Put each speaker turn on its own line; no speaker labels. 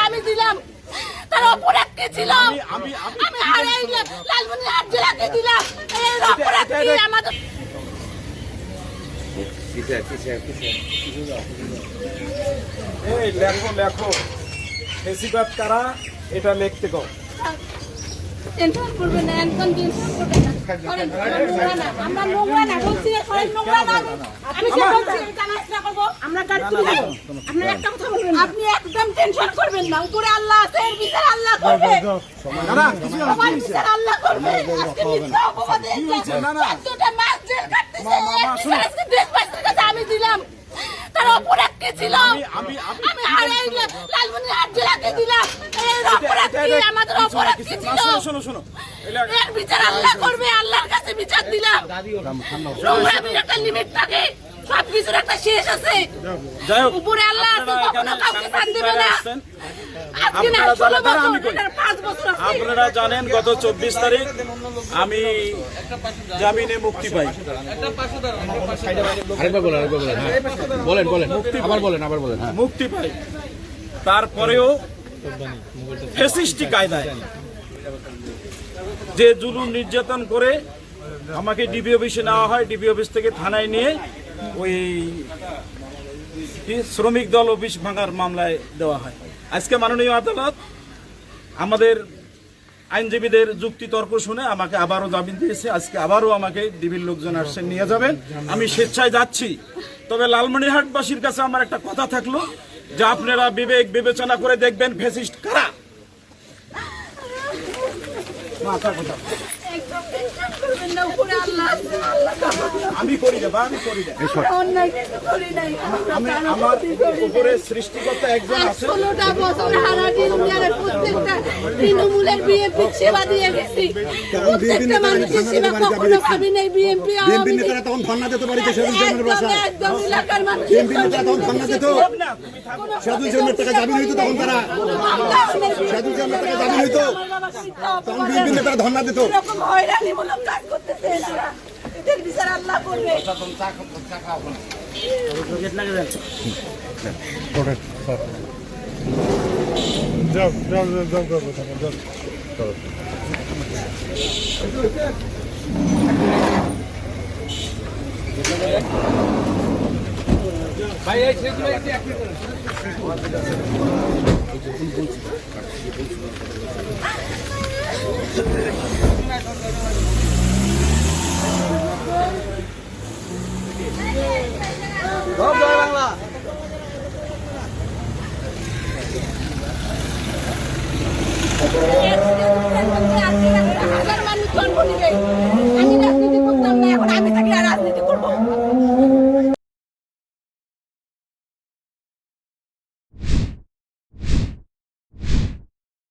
আমি দিলাম তার অপরাধ কি ছিল? আমি লালমনিরহাট জেলাকে দিলাম এর অপরাধ কি? আমাদের
লেখো ফেসিবাদ কারা এটা লিখতে কও।
টেনশন করবে না, একদম টেনশন করবে না। আমরা নোংরা না বলছি, নোংরা না। আমি কি বলছি এটা না করব? আমরা গাড়ি তুলে দেব। আপনি একটা কথা বলবেন, আপনি একদম টেনশন করবেন না। উপরে আল্লাহ আছে, এর বিচার আল্লাহ করবে।
না কিছু
আমার বিচার আল্লাহ করবে। আজকে মিথ্যা অপবাদে এতটা মাস জেল কাটতেছে। আজকে দেশবাসীর কাছে আমি দিলাম তার অপরাধ কি ছিল? আমি লালমনিরহাট জেলাকে দিলাম এর অপরাধ কি? আমাদের অপরাধ কি ছিল?
শোনো
এর বিচার আল্লাহ করবে। আল্লাহর কাছে বিচার দিলাম। নোংরামির একটা লিমিট থাকে, সবকিছুর একটা শেষ আছে। উপরে আল্লাহ আছে, কখনো কাউকে ছাড় দিবে না। আজকে না 16 বছর, 5 বছর আছে।
আপনারা জানেন গত 24 তারিখ আমি জামিনে মুক্তি পাই। মুক্তি পাই, তারপরেও ফ্যাসিস্টি কায়দায় যে জুলুম নির্যাতন করে আমাকে ডিবি অফিসে নেওয়া হয়, ডিবি অফিস থেকে থানায় নিয়ে ওই শ্রমিক দল অফিস ভাঙার মামলায় দেওয়া হয়। আজকে মাননীয় আদালত আমাদের আইনজীবীদের যুক্তি তর্ক শুনে আমাকে আবারও জামিন দিয়েছে। আজকে আবারও আমাকে ডিবির লোকজন আসছেন, নিয়ে যাবেন। আমি স্বেচ্ছায় যাচ্ছি। তবে লালমনিরহাটবাসীর কাছে আমার একটা কথা থাকলো যে আপনারা বিবেক বিবেচনা করে দেখবেন ফ্যাসিস্ট কারা।
একদম টেনশন করবেন না, উপরে আল্লাহ আছে, আল্লাহ
আমি করি না, আমি করি না।
অন্যায় কিছু করি নাই।
আমার উপরে সৃষ্টিকর্তা একজন আছে।
16টা বছর হারাদিন যারা প্রত্যেকটা তৃণমূলের বিএনপি সেবা দিয়ে গেছি। প্রত্যেকটা মানুষের সেবা কখনো ভাবি নাই। বিএনপি
নেতারা তখন ধর্ণা দিতে পারিতে সাধু জনের বাসায়।
একদম এলাকার মানুষ
বিএনপি নেতারা তখন ধর্ণা দিত, সাধু জনের টাকা জামিন হইতো। তখন তারা সাধু জনের টাকা জামিন হইতো, তখন বিএনপি নেতারা ধর্ণা দিত।
এরকম হয়রানিমূলক কাজ করতেছে এরা। এদের বিচার আল্লাহ করবে।
জয় বাংলা।
উপরে